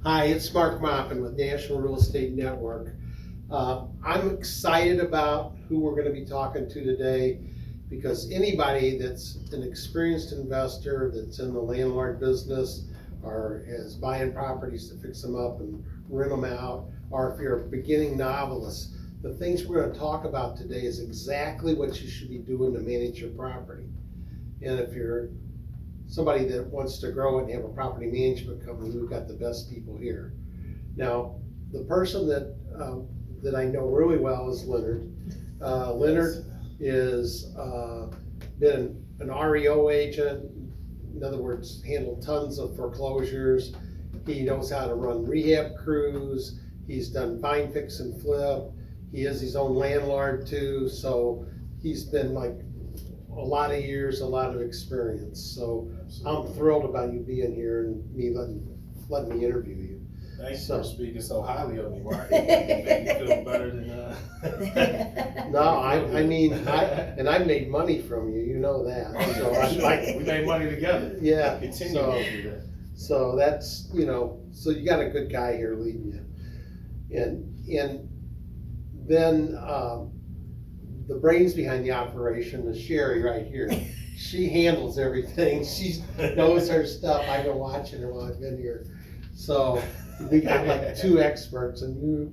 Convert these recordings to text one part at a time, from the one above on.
Hi, it's Mark Mopin with National Real Estate Network. I'm excited about who we're going to be talking to today because anybody that's an experienced investor that's in the landlord business or is buying properties to fix them up and rent them out, or if you're a beginning novelist, the things we're going to talk about today is exactly what you should be doing to manage your property. And if you're somebody that wants to grow and have a property management company, we've got the best people here. Now, the person that I know really well is Leonard. Leonard is been an REO agent, in other words, handled tons of foreclosures. He knows how to run rehab crews. He's done find, fix, and flip. He is his own landlord too, so he's been like a lot of years, a lot of experience. So I'm thrilled about you being here and me letting me interview you. Thanks for speaking so highly of me, Mark. You make me feel better than No, I mean, I made money from you, you know that. So we made money together. Yeah. Continue to do that. So that's, so you got a good guy here leading you. And then the brains behind the operation is Sherry right here. She handles everything. She knows her stuff. I've been watching her while I've been here. So we got like two experts, and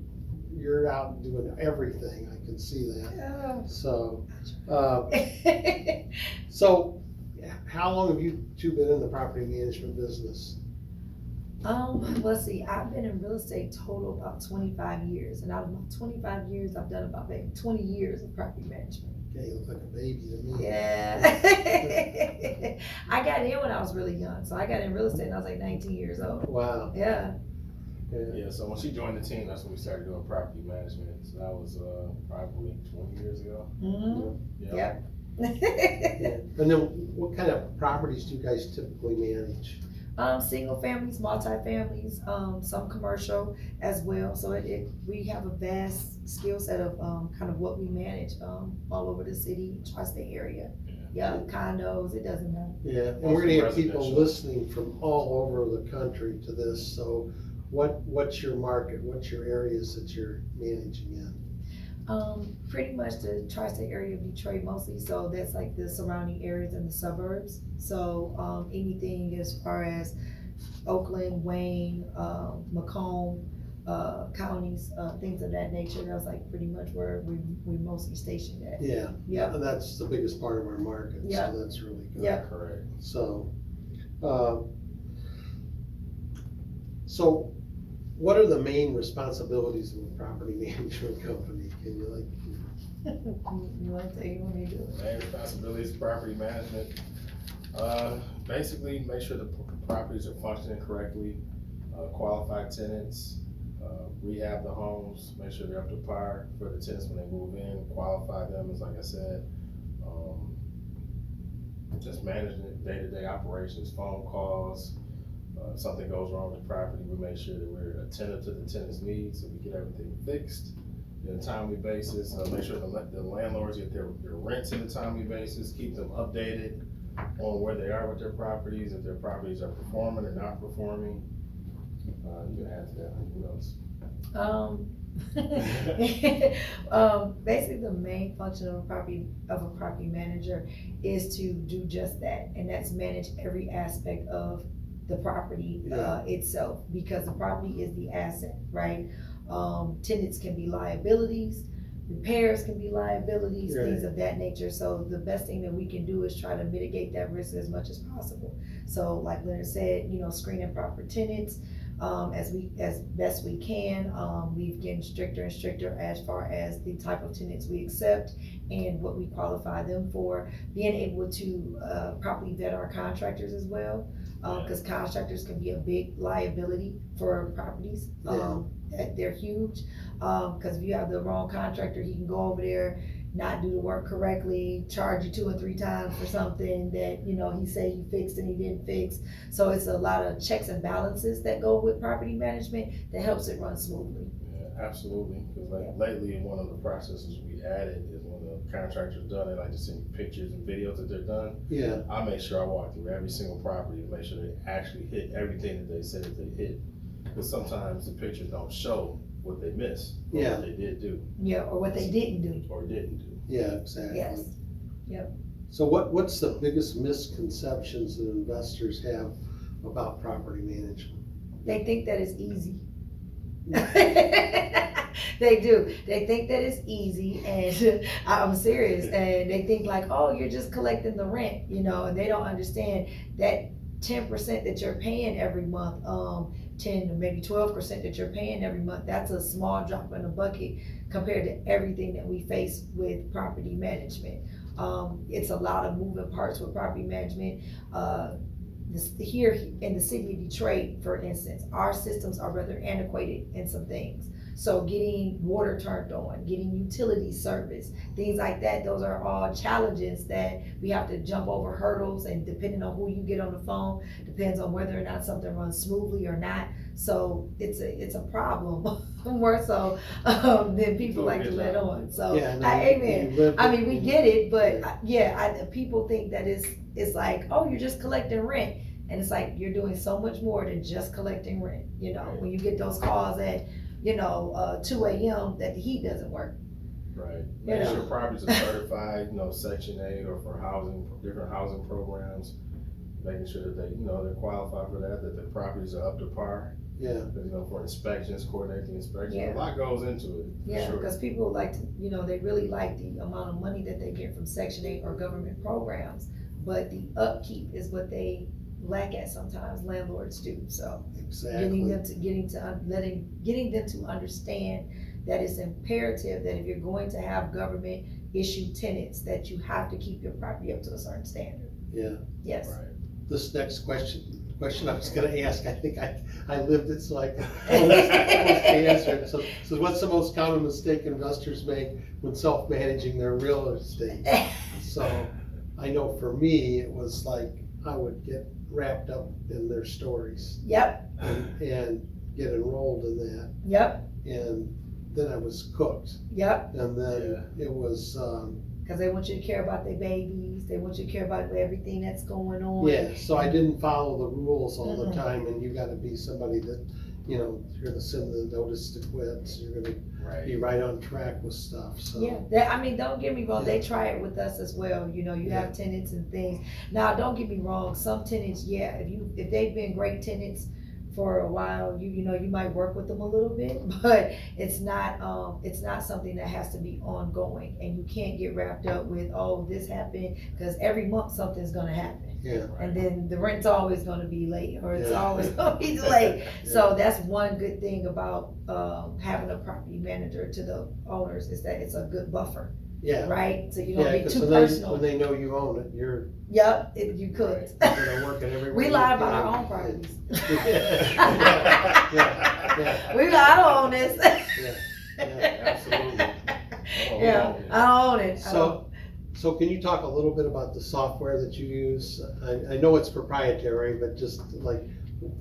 you're out doing everything. I can see that. So, so how long have you two been in the property management business? Let's see, I've been in real estate total about 25 years, and out of my 25 years, I've done about maybe 20 years of property management. Yeah, you look like a baby to me. Yeah. I got in when I was really young, so I got in real estate when I was like 19 years old. Wow. Yeah. Yeah, so when she joined the team, that's when we started doing property management. So that was probably 20 years ago. Mm-hmm. Yeah. And then what kind of properties do you guys typically manage? Single families, multi-families, some commercial as well. So we have a vast skill set of kind of what we manage all over the city, tri-state area. Yeah, condos, it doesn't matter. Yeah, and we're gonna have people listening from all over the country to this. So what's your market? What's your areas that you're managing in? Pretty much the tri-state area of Detroit mostly, so that's like the surrounding areas and the suburbs. So anything as far as Oakland, Wayne, Macomb, counties, things of that nature. That's like pretty much where we mostly stationed at. Yeah, yeah, and that's the biggest part of our market. Yeah. So that's really good. Yeah, correct. So what are the main responsibilities of a property management company? Can you you want to tell you what you do? Main responsibilities of property management. Basically, make sure the properties are functioning correctly, qualify tenants, rehab the homes, make sure they're up to par for the tenants when they move in, qualify them, as like I said. Just managing day-to-day operations, phone calls. If something goes wrong with the property, we make sure that we're attentive to the tenant's needs so we get everything fixed on a timely basis. Make sure the landlords get their rents on a timely basis, keep them updated on where they are with their properties, if their properties are performing or not performing. You can add to that. What else? Basically the main function of a property manager is to do just that, and that's manage every aspect of the property itself, because the property is the asset, right? Tenants can be liabilities, repairs can be liabilities, Right. things of that nature. So the best thing that we can do is try to mitigate that risk as much as possible. So like Leonard said, screening proper tenants as best we can. We've getting stricter and stricter as far as the type of tenants we accept and what we qualify them for. Being able to properly vet our contractors as well, because contractors can be a big liability for properties. They're huge, because if you have the wrong contractor, he can go over there, not do the work correctly, charge you 2 or 3 times for something that he said he fixed and he didn't fix. So it's a lot of checks and balances that go with property management that helps it run smoothly. Yeah, absolutely. Because lately, one of the processes we added is when the contractor's done, they like to send pictures and videos that they're done. Yeah. I make sure I walk through every single property and make sure they actually hit everything that they said that they hit. Because sometimes the pictures don't show what they missed, or Yeah. what they did do, Yeah, or what they didn't do, or didn't do. Yeah, exactly. yes. So what's the biggest misconceptions that investors have about property management? They think that it's easy. They do. They think that it's easy, and I'm serious. And they think like, oh, you're just collecting the rent, and they don't understand that 10% that you're paying every month, 10 or maybe 12% that you're paying every month. That's a small drop in the bucket compared to everything that we face with property management. It's a lot of moving parts with property management. Here in the city of Detroit, for instance, our systems are rather antiquated in some things. So getting water turned on, getting utility service, things like that, those are all challenges that we have to jump over hurdles, and depending on who you get on the phone, depends on whether or not something runs smoothly or not. So it's a problem more so than people like to let on. So Yeah, no, amen. I mean, we get it, but people think that it's like, oh, you're just collecting rent. And it's like, you're doing so much more than just collecting rent. When you get those calls at 2 a.m. that the heat doesn't work. Right. Make sure properties are certified, Section 8 or for different housing programs. Making sure that they're qualified for that the properties are up to par. Yeah. For inspections, coordinating inspections. Yeah. A lot goes into it. Yeah, sure. because people like to, they really like the amount of money that they get from Section 8 or government programs, but the upkeep is what they lack at sometimes, landlords do. So Exactly. getting them to understand that it's imperative that if you're going to have government issued tenants, that you have to keep your property up to a certain standard. Yeah. Yes. Right. This next question I was gonna ask, I think I lived it, so I almost answered. So what's the most common mistake investors make when self-managing their real estate? So I know for me, it was like, I would get wrapped up in their stories. Yep. And get enrolled in that. Yep. And then I was cooked. Yep. And then it was, because they want you to care about their babies. They want you to care about everything that's going on. yeah, so I didn't follow the rules all the Mhm. time, and you gotta be somebody that, you're gonna send the notice to quit, so you're gonna be right on track with stuff, so. Yeah, don't get me wrong, Yeah. they try it with us as well, you have tenants and things. Now, don't get me wrong, some tenants, if they've been great tenants for a while, you might work with them a little bit, but it's not something that has to be ongoing, and you can't get wrapped up with, oh, this happened, because every month something's gonna happen. Yeah. And then the rent's always gonna be late, or it's Yeah. always gonna be delayed. So that's one good thing about having a property manager to the owners, is that it's a good buffer, Yeah. right? So you don't Yeah, get 'cause too when personal. they know you own it, you're Yep, you could. gonna work it every way We you lie about can. our own properties. Yeah. We lie, I don't own this. Yeah. Absolutely. Yeah, I don't own it. So can you talk a little bit about the software that you use? I know it's proprietary, but just like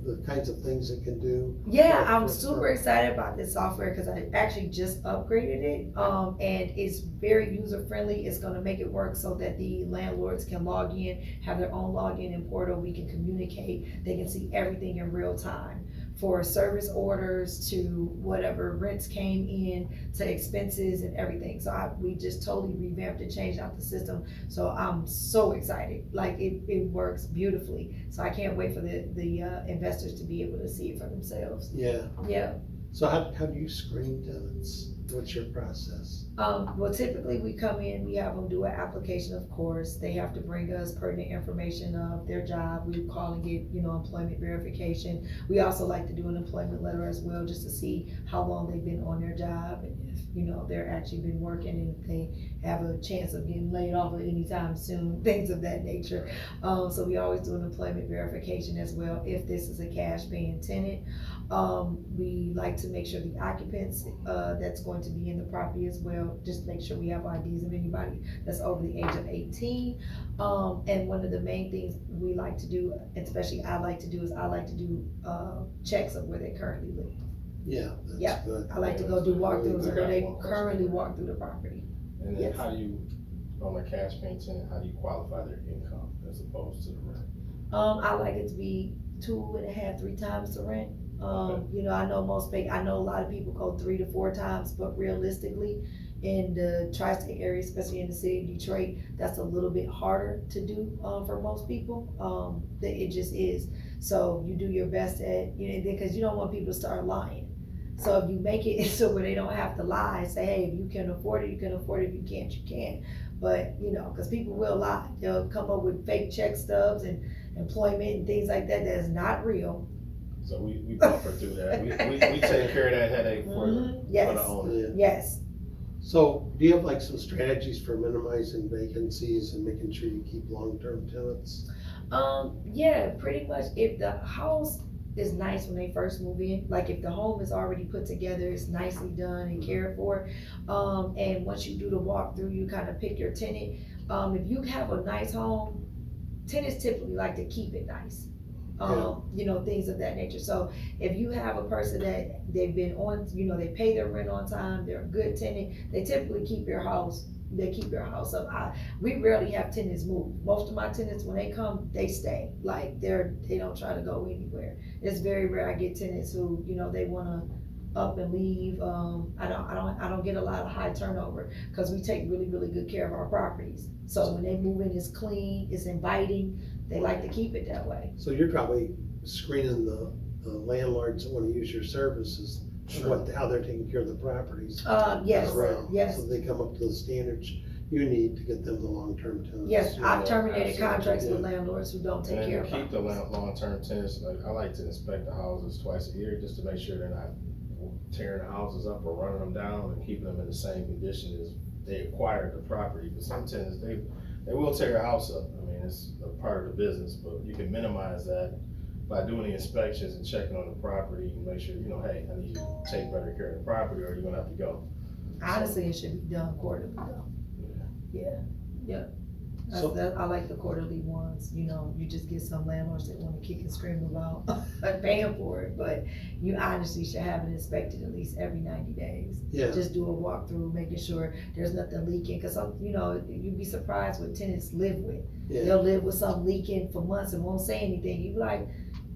the kinds of things it can do. Yeah, I'm super excited about this software because I actually just upgraded it. And it's very user friendly. It's gonna make it work so that the landlords can log in, have their own login and portal. We can communicate. They can see everything in real time, for service orders to whatever rents came in to expenses and everything. So we just totally revamped and changed out the system. So I'm so excited. Like it works beautifully. So I can't wait for the investors to be able to see it for themselves. Yeah. Yeah. So how do you screen tenants? What's your process? Well, typically we come in, we have them do an application, of course. They have to bring us pertinent information of their job. We call and get, employment verification. We also like to do an employment letter as well, just to see how long they've been on their job, and if, they're actually been working, and if they have a chance of getting laid off at any time soon, things of that nature. So we always do an employment verification as well, if this is a cash paying tenant. We like to make sure the occupants that's going to be in the property as well, just make sure we have IDs of anybody that's over the age of 18. And one of the main things we like to do, especially I like to do checks of where they currently live. Yeah, that's good. I like to go do walkthroughs of where they one question. currently walk through the property. And then Yes. how do you, on a cash paying tenant, how do you qualify their income as opposed to the rent? I like it to be 2.5, 3 times the rent. You know, I know a lot of people go 3 to 4 times, but realistically, in the tri-state area, especially in the city of Detroit, that's a little bit harder to do, for most people. That it just is. So you do your best at, you know, because you don't want people to start lying. So if you make it so where they don't have to lie, say, hey, if you can afford it, you can afford it. If you can't, you can't. But, you know, because people will lie. They'll come up with fake check stubs and employment and things like that that is not real. So we buffer through that. We take care of that headache for Yes. the owner. Yeah. Yes. So do you have like some strategies for minimizing vacancies and making sure you keep long-term tenants? Yeah, pretty much. If the house is nice when they first move in, like if the home is already put together, it's nicely done and cared for. And once you do the walkthrough, you kind of pick your tenant. If you have a nice home, tenants typically like to keep it nice. You know, things of that nature. So if you have a person that they've been on, you know, they pay their rent on time, they're a good tenant, they typically keep your house. They keep your house up. We rarely have tenants move. Most of my tenants, when they come, they stay. Like they don't try to go anywhere. It's very rare I get tenants who, you know, they wanna up and leave. I don't get a lot of high turnover because we take really, really good care of our properties. So when they move in, it's clean, it's inviting. They like to keep it that way. So you're probably screening the landlords that wanna use your services, how they're taking care of the properties. Yes, around, yes. So they come up to the standards you need to get them the long-term tenants. Yes, I've terminated absolutely. contracts with landlords who don't take And care to of keep the properties. long-term tenants, like I like to inspect the houses twice a year just to make sure they're not tearing the houses up or running them down and keeping them in the same condition as they acquired the property. But some tenants, they will tear your house up. I mean, it's a part of the business, but you can minimize that by doing the inspections and checking on the property and make sure, you know, hey, I need you to take better care of the property or you're gonna have to go. Honestly, it should be done quarterly though. Yeah. I like the quarterly ones, you know, you just get some landlords that wanna kick and scream about paying for it, but you honestly should have it inspected at least every 90 days. Yeah, Just do a walkthrough, making sure there's nothing leaking, cause some, you know, you'd be surprised what tenants live with. yeah. They'll live with something leaking for months and won't say anything. You be like,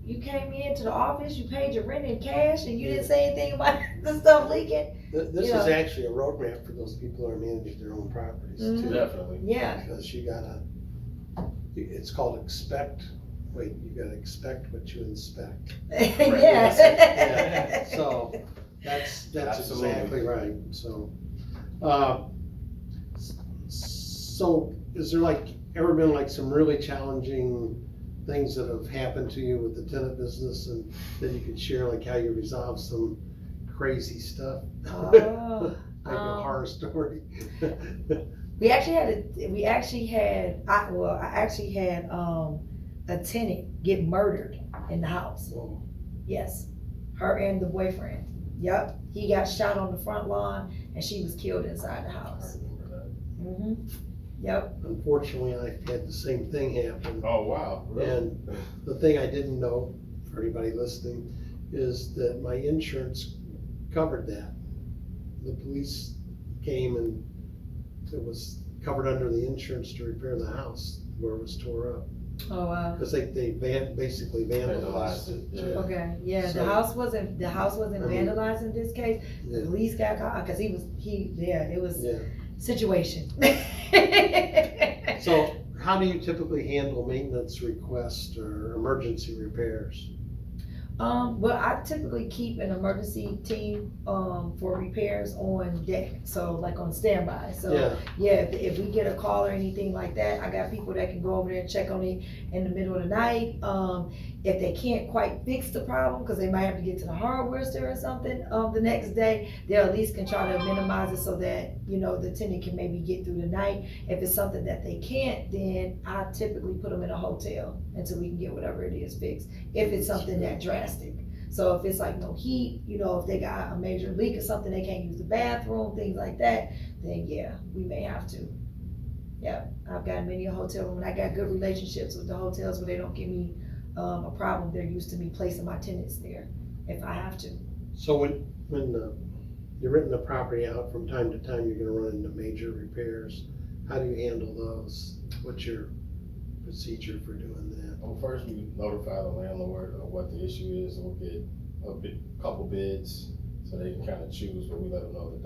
you came into the office, you paid your rent in cash, and you didn't say anything about the stuff leaking? This Yeah. is actually a roadmap for those people who are managing their own properties Mhm. too. Definitely. Yeah. Because you gotta, it's called expect what you inspect. Yeah. So, that's Absolutely. exactly right, so. So, is there like, ever been like some really challenging things that have happened to you with the tenant business and that you could share, like how you resolve some crazy stuff? Oh, Like a horror story? I actually had a tenant get murdered in the house. Whoa. Yes, her and the boyfriend. Yep, he got shot on the front lawn and she was killed inside the I house. remember that. Mm-hmm. Yep. Unfortunately, I had the same thing happen. Oh, wow. Really? And the thing I didn't know, for anybody listening, is that my insurance covered that. The police came and it was covered under the insurance to repair the house where it was tore up. Oh wow. Because they basically vandalized it. Yeah. Okay. Yeah. So- The house wasn't I mean- vandalized in this case. The Yeah, police got caught because it was yeah. situation. So how do you typically handle maintenance requests or emergency repairs? Well, I typically keep an emergency team, for repairs on deck, so like on standby, so. Yeah, If we get a call or anything like that, I got people that can go over there and check on it in the middle of the night. If they can't quite fix the problem, cause they might have to get to the hardware store or something, the next day, they at least can try to minimize it so that, you know, the tenant can maybe get through the night. If it's something that they can't, then I typically put them in a hotel until we can get whatever it is fixed, if it's something that drastic. So if it's like no heat, you know, if they got a major leak or something, they can't use the bathroom, things like that, then yeah, we may have to. Yeah, I've got many a hotel room, and I got good relationships with the hotels where they don't give me a problem. They're used to me placing my tenants there if I have to. so when you're renting the property out, from time to time, you're gonna run into major repairs. How do you handle those? What's your procedure for doing that? Well, first we notify the landlord of what the issue is, and we'll get couple bids, so they can kind of choose, but we let them know the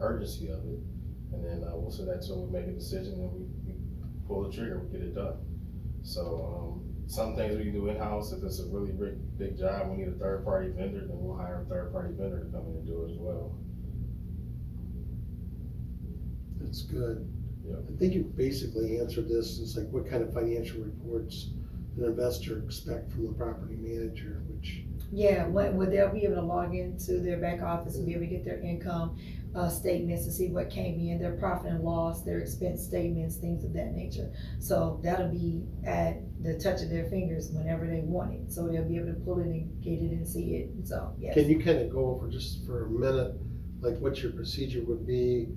urgency of it. And then we'll send that to them, we make a decision, and we pull the trigger, we get it done. So some things we can do in-house. If it's a really big job, we need a third-party vendor, then we'll hire a third-party vendor to come in and do it as well. That's good. Yep. I think you basically answered this. It's like, what kind of financial reports an investor expect from the property manager, which. Yeah, what they'll be able to log into their back office and be able to get their income statements to see what came in, their profit and loss, their expense statements, things of that nature. So that'll be at the touch of their fingers whenever they want it. So they'll be able to pull it and get it and see it. So, yes. Can you kind of go over just for a minute, like what your procedure would be,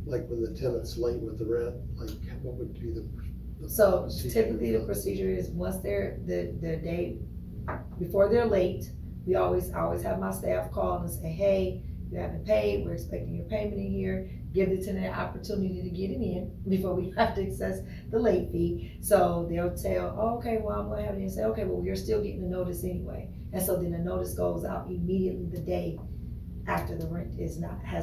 like when the tenant's late with the rent, like what would be the So procedure? typically the procedure is once they're, the day before they're late, we always have my staff call and say, hey, you haven't paid, we're expecting your payment in here. Give the tenant an opportunity to get it in before we have to access the late fee. So they'll tell, oh, okay, well, I'm gonna have it and say, okay, well, you're still getting a notice anyway. And so then the notice goes out immediately the day after the rent has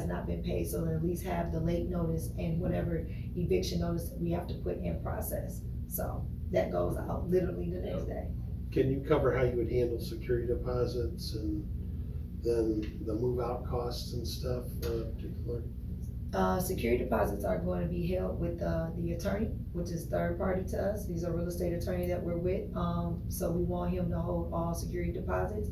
not been paid. So they'll at least have the late notice and whatever eviction notice that we have to put in process. So that goes out literally the next day. Can you cover how you would handle security deposits and then the move-out costs and stuff, particularly? Security deposits are going to be held with the attorney, which is third party to us. He's a real estate attorney that we're with. So we want him to hold all security deposits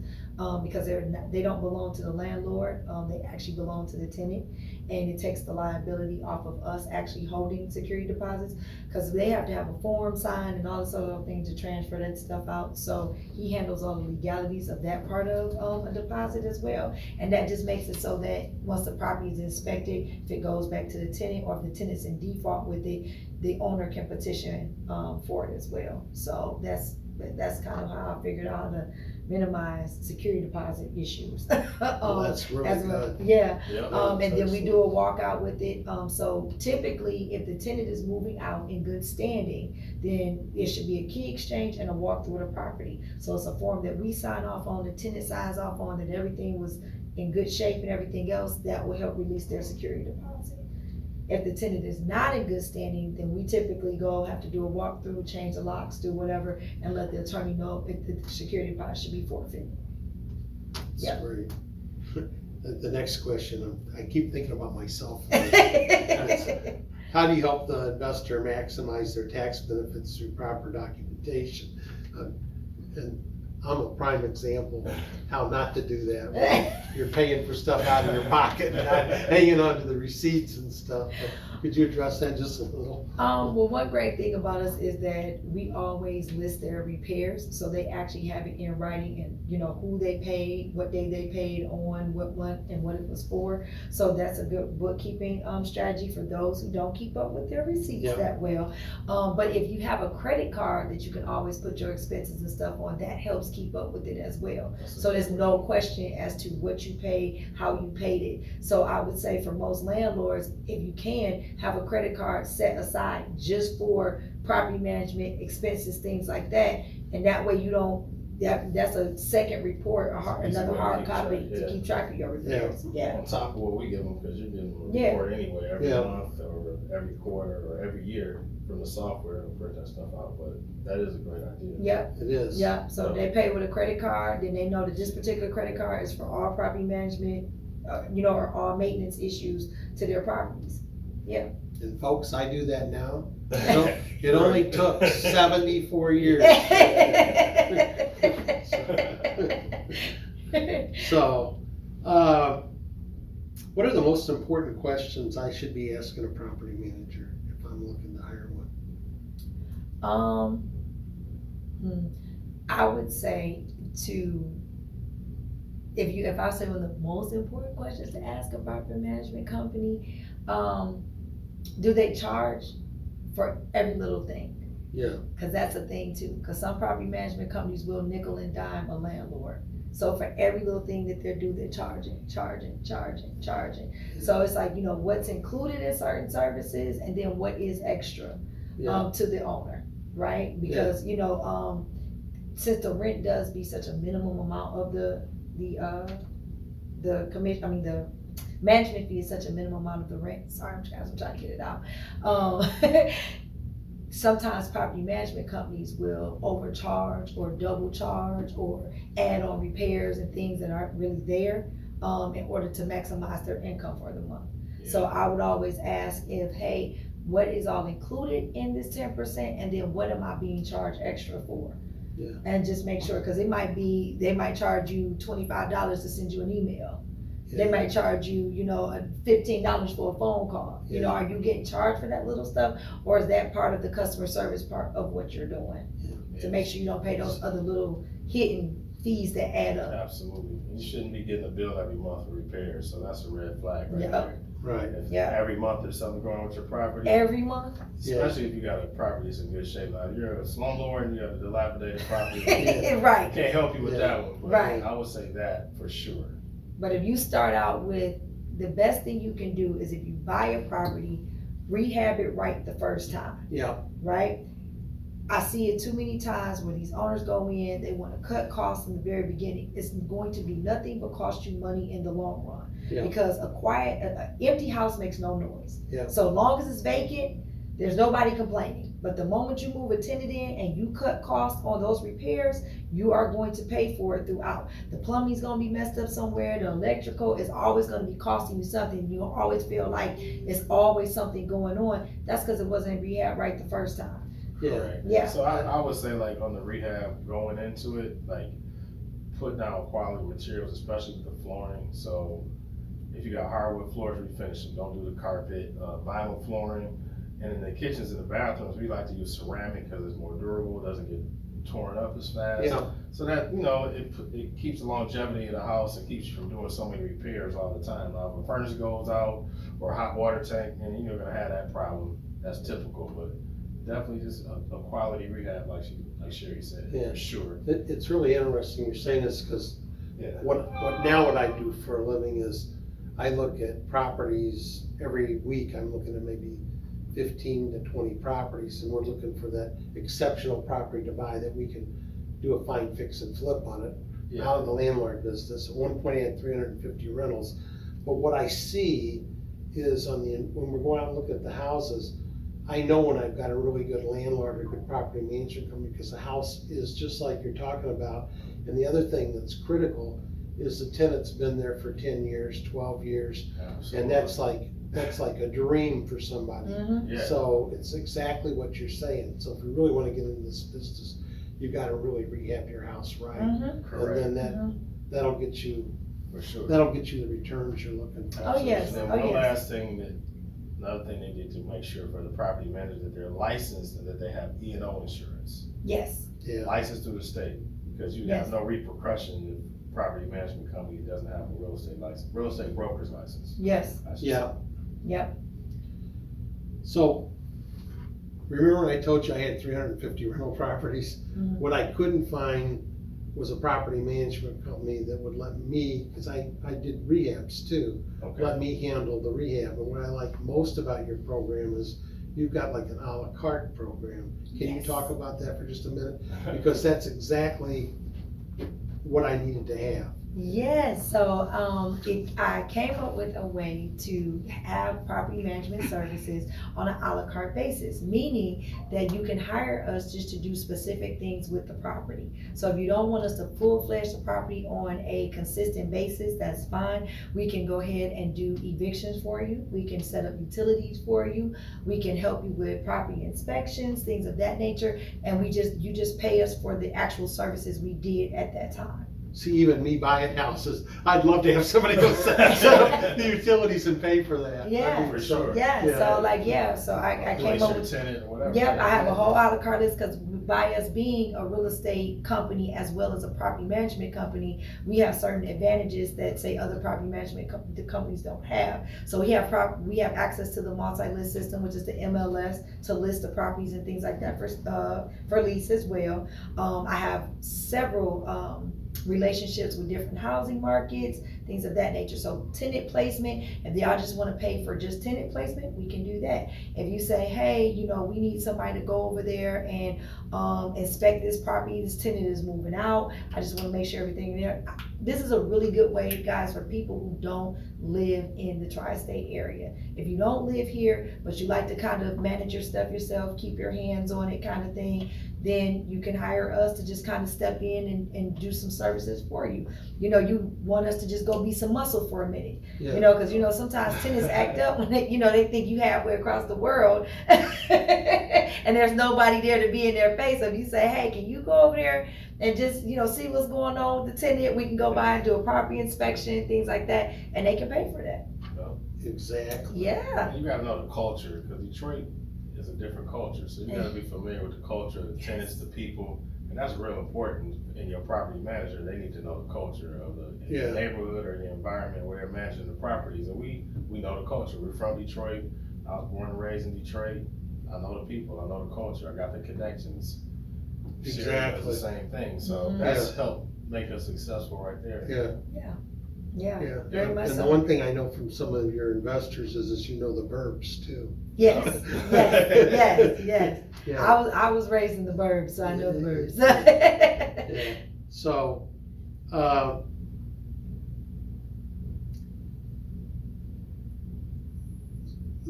because they don't belong to the landlord. They actually belong to the tenant, and it takes the liability off of us actually holding security deposits because they have to have a form signed and all this other things to transfer that stuff out. So he handles all the legalities of that part of a deposit as well, and that just makes it so that once the property is inspected, if it goes back to the tenant or if the tenant's in default with it, the owner can petition for it as well. So that's kind of how I figured out how to minimize security deposit issues. Well, that's really good. Yeah. Yep. And then we do a walkout with it. So typically, if the tenant is moving out in good standing, then there should be a key exchange and a walkthrough of the property. So it's a form that we sign off on, the tenant signs off on, that everything was in good shape and everything else. That will help release their security deposit. If the tenant is not in good standing, then we typically have to do a walkthrough, change the locks, do whatever, and let the attorney know if the security deposit should be forfeited. That's Yeah. great. The next question, I keep thinking about myself. How do you help the investor maximize their tax benefits through proper documentation? And I'm a prime example of how not to do that. You're paying for stuff out of your pocket and not hanging on to the receipts and stuff. But could you address that just a little? Well, one great thing about us is that we always list their repairs, so they actually have it in writing and who they paid, what day they paid on, what month, and what it was for. So that's a good bookkeeping strategy for those who don't keep up with their receipts that well. But if you have a credit card that you can always put your expenses and stuff on, that helps keep up with it as well. So there's no question as to what you paid, how you paid it. So I would say for most landlords, if you can, have a credit card set aside just for property management expenses, things like that. And that way you don't, that's a second report, another hard copy to keep track of your repairs. Yeah. On top of what we give them, because you're getting a report anyway every month or every quarter or every year from the software to print that stuff out. But that is a great idea. Yep. It is. Yeah. So they pay with a credit card, then they know that this particular credit card is for all property management, or all maintenance issues to their properties. Yeah. And folks, I do that now. It only took 74 years. So, what are the most important questions I should be asking a property manager if I'm looking to hire one? I would say if I say one of the most important questions to ask a property management company, do they charge for every little thing? Yeah. Because that's a thing too. Because some property management companies will nickel and dime a landlord. So for every little thing that they're charging. So it's like, what's included in certain services and then what is extra to the owner, right? Because, since the rent does be such a minimum amount of the the commission, I mean, the management fee is such a minimum amount of the rent. Sorry, I'm trying to get it out. Sometimes property management companies will overcharge or double charge or add on repairs and things that aren't really there, in order to maximize their income for the month. Yeah. So I would always ask if, hey, what is all included in this 10%, and then what am I being charged extra for? Yeah. And just make sure, cause they might charge you $25 to send you an email. They might charge you, $15 for a phone call. Yeah. Are you getting charged for that little stuff? Or is that part of the customer service part of what you're doing? To make sure you don't pay those other little hidden fees that add up. Absolutely. You shouldn't be getting a bill every month for repairs, so that's a red flag right Yeah. there. Right. If Yeah. every month there's something going on with your property. Every month? Especially if you got a property that's in good shape. Now, if you're a slumlord and you have a dilapidated property, Right. can't help you with that one. But Right. I would say that for sure. But if you start out with, the best thing you can do is if you buy a property, rehab it right the first time, Yeah, right? I see it too many times where these owners go in, they wanna cut costs in the very beginning. It's going to be nothing but cost you money in the long run. Yeah. Because an empty house makes no noise. Yeah. So long as it's vacant, there's nobody complaining. But the moment you move a tenant in and you cut costs on those repairs, you are going to pay for it throughout. The plumbing's gonna be messed up somewhere, the electrical is always gonna be costing you something. You'll always feel like it's always something going on. That's because it wasn't rehab right the first time. yeah, Correct. Yeah. So I would say like on the rehab going into it, like put down quality materials, especially with the flooring. So if you got hardwood floors, refinish them. Don't do the carpet, vinyl flooring. And in the kitchens and the bathrooms, we like to use ceramic because it's more durable, doesn't get torn up as fast. Yeah. So that, it keeps the longevity of the house and keeps you from doing so many repairs all the time. Now, if a furnace goes out or a hot water tank, and you're gonna have that problem, that's typical, but definitely just a quality rehab like Sherry said, Yeah. for sure. it's really interesting you're saying this, because Yeah. what I do for a living is I look at properties every week. I'm looking at maybe 15 to 20 properties, and we're looking for that exceptional property to buy that we can do a fine fix and flip on it. Yeah. Out of the landlord business. At one point I had 350 rentals, but what I see is when we're going out and looking at the houses, I know when I've got a really good landlord or good property management company, because the house is just like you're talking about. And the other thing that's critical is the tenant's been there for 10 years, 12 years, Absolutely. and that's like a dream for somebody. Yeah. So it's exactly what you're saying. So if you really wanna get into this business, you gotta really rehab your house right. Correct. And then that'll get you For sure. the returns you're looking for. Oh, yes. And then Oh, one yes. last thing another thing they need to make sure for the property manager that they're licensed and that they have E&O insurance. Yes, Yeah, Licensed through the state, because you Yes. have no repercussion if property management company doesn't have a real estate license, real estate broker's license. yes, I should yeah. say. yep, So, remember when I told you I had 350 rental properties? Mhm. What I couldn't find was a property management company that would let me, because I did rehabs too, Okay. let me handle the rehab. And what I like most about your program is you've got like an à la carte program. Can you Yes. talk about that for just a minute? Because that's exactly what I needed to have. yes. So, I came up with a way to have property management services on an à la carte basis, meaning that you can hire us just to do specific things with the property. So if you don't want us to full-fledge the property on a consistent basis, that's fine. We can go ahead and do evictions for you. We can set up utilities for you. We can help you with property inspections, things of that nature. And you just pay us for the actual services we did at that time. See, even me buying houses, I'd love to have somebody go set up the utilities and pay for that. Yeah. I mean, For so- sure. Yeah, so I came up with, Tenant or whatever. yep, I have a whole a la carte list, because by us being a real estate company as well as a property management company, we have certain advantages that say other property management companies don't have. So we have access to the multi-list system, which is the MLS, to list the properties and things like that for lease as well. I have several relationships with different housing markets, things of that nature. So tenant placement, if y'all just wanna pay for just tenant placement, we can do that. If you say, hey, we need somebody to go over there and inspect this property, this tenant is moving out, I just wanna make sure everything there. This is a really good way, guys, for people who don't live in the tri-state area. If you don't live here, but you like to kind of manage your stuff yourself, keep your hands on it kind of thing, then you can hire us to just kind of step in and do some services for you. You know, you want us to just go be some muscle for a minute, Yeah. you know, cause you know, sometimes tenants act up when they, you know, they think you halfway across the world and there's nobody there to be in their face. So if you say, hey, can you go over there and just, you know, see what's going on with the tenant, we can go by and do a property inspection, things like that, and they can pay for that. Exactly. Yeah. You gotta know the culture, because Detroit is a different culture, so you gotta be familiar with the culture, the tenants, the people, and that's real important in your property manager. They need to know the culture of the neighborhood or the environment where they're managing the properties, and we know the culture. We're from Detroit. I was born and raised in Detroit. I know the people, I know the culture, I got the connections. Sherry does Exactly. the same thing, so that's helped make us successful right there. Yeah, Yeah. very much And so. the one thing I know from some of your investors is you know the verbs too. Yes, yes. Yeah. I was raised in the burbs, so I know the burbs. Yeah.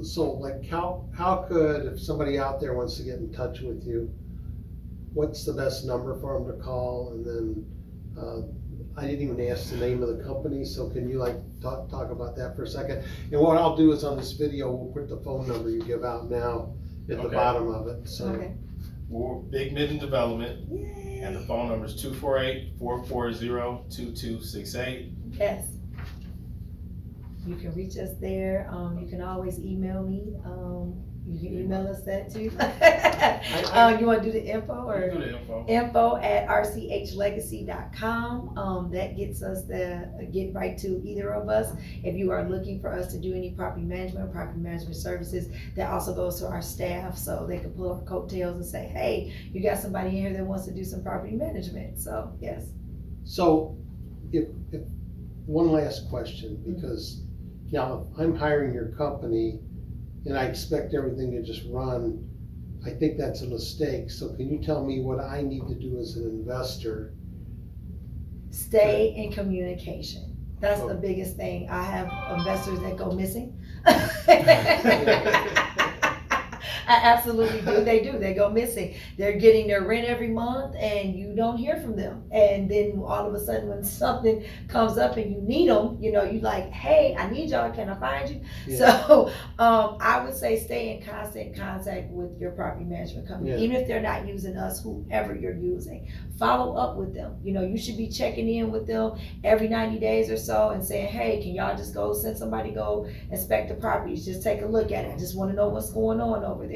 So, like how could, if somebody out there wants to get in touch with you, what's the best number for them to call? And then, I didn't even ask the name of the company, so can you like talk about that for a second? And what I'll do is on this video, we'll put the phone number you give out now at the bottom of it, so. Okay. We're Big Midden Development, Yay. and the phone number is 248-440-2268. Yes. You can reach us there. You can always email me. You can email us that too. You want to do the info or? You can do the info. info@rchlegacy.com. That gets us get right to either of us. If you are looking for us to do any property management services, that also goes to our staff, so they can pull our coattails and say, hey, you got somebody in here that wants to do some property management. So yes. So, if one last question, because now if I'm hiring your company and I expect everything to just run, I think that's a mistake. So can you tell me what I need to do as an investor? Stay in communication. That's the biggest thing. I have investors that go missing. I absolutely do. They go missing. They're getting their rent every month and you don't hear from them. And then all of a sudden when something comes up and you need them, you know, you like, hey, I need y'all, can I find you? Yeah. So I would say stay in constant contact with your property management company, Yeah. even if they're not using us, whoever you're using. Follow up with them. You know, you should be checking in with them every 90 days or so and saying, hey, can y'all just go send somebody go inspect the properties, just take a look at it. I just want to know what's going on over there.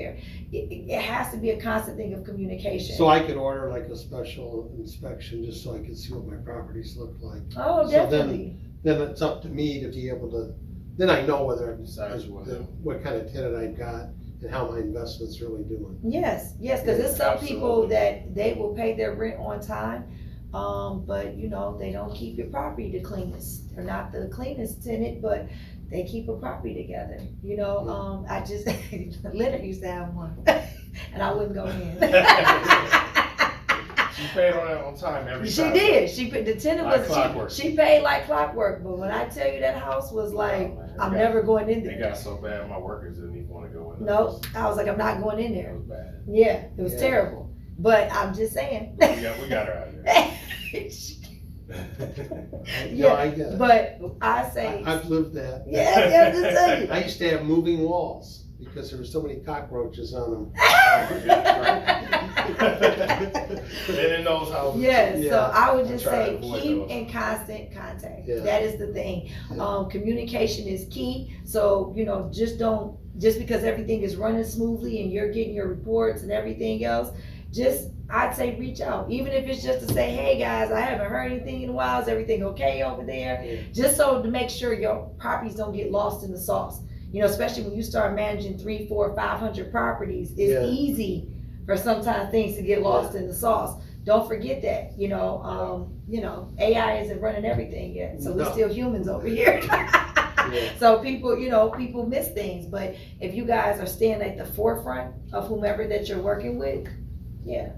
It has to be a constant thing of communication. So I could order like a special inspection just so I can see what my properties look like. Oh, So definitely. Then it's up to me to be able to, then I know whether what kind of tenant I've got and how my investment's really doing. Yes, because there's some people Absolutely. that they will pay their rent on time, but you know, they don't keep your property the cleanest. They're not the cleanest tenant, but they keep a property together. You know, I just, Leonard used to have one, and I wouldn't go in. She paid on that on time every She time. did. The tenant Like was, clockwork. she paid like clockwork, but when I tell you that house was like, man, I'm it never going in It there. got so bad, my workers didn't even want to go in. No, I was like, I'm not going in It there. was bad. Yeah, it was Yeah. terrible. But I'm just saying. We got her out there. No, I get it. But I say, I've lived that. yeah, I'm just telling you. I used to have moving walls because there were so many cockroaches on them. And in those houses. Yes, Yeah. so I would just I try to say avoid keep those. in constant contact. Yeah. That is the thing. Yeah. Communication is key. So, you know, just because everything is running smoothly and you're getting your reports and everything else, I'd say reach out. Even if it's just to say, hey guys, I haven't heard anything in a while. Is everything okay over there? Yeah. Just so to make sure your properties don't get lost in the sauce. You know, especially when you start managing 300, 400, 500 properties, it's Yeah. easy for sometimes things to get lost in the sauce. Don't forget that, you know, AI isn't running everything yet, so we're No. still humans over here. Yeah. So people miss things, but if you guys are staying at the forefront of whomever that you're working with, yeah.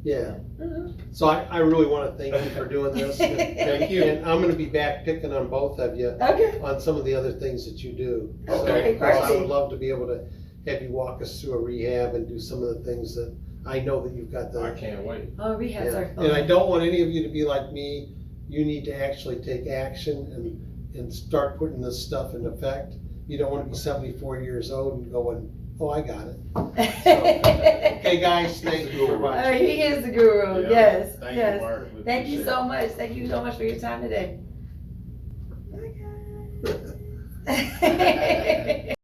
Yeah, Mhm. so I really wanna thank you for doing this. Thank you. And I'm gonna be back picking on both of you Okay, on some of the other things that you do. So, Okay, because I great. would love to be able to have you walk us through a rehab and do some of the things that I know that you've got I the. can't wait. oh, rehabs are fun. And I don't want any of you to be like me, you need to actually take action and start putting this stuff in effect. You don't wanna be 74 years old and going, oh, I got it. Okay, guys, thank you for Oh, watching. he is the guru, Yeah. yes, Thank yes. you, Mark. We Thank you appreciate so much, thank you so much for your time today. Bye, guys.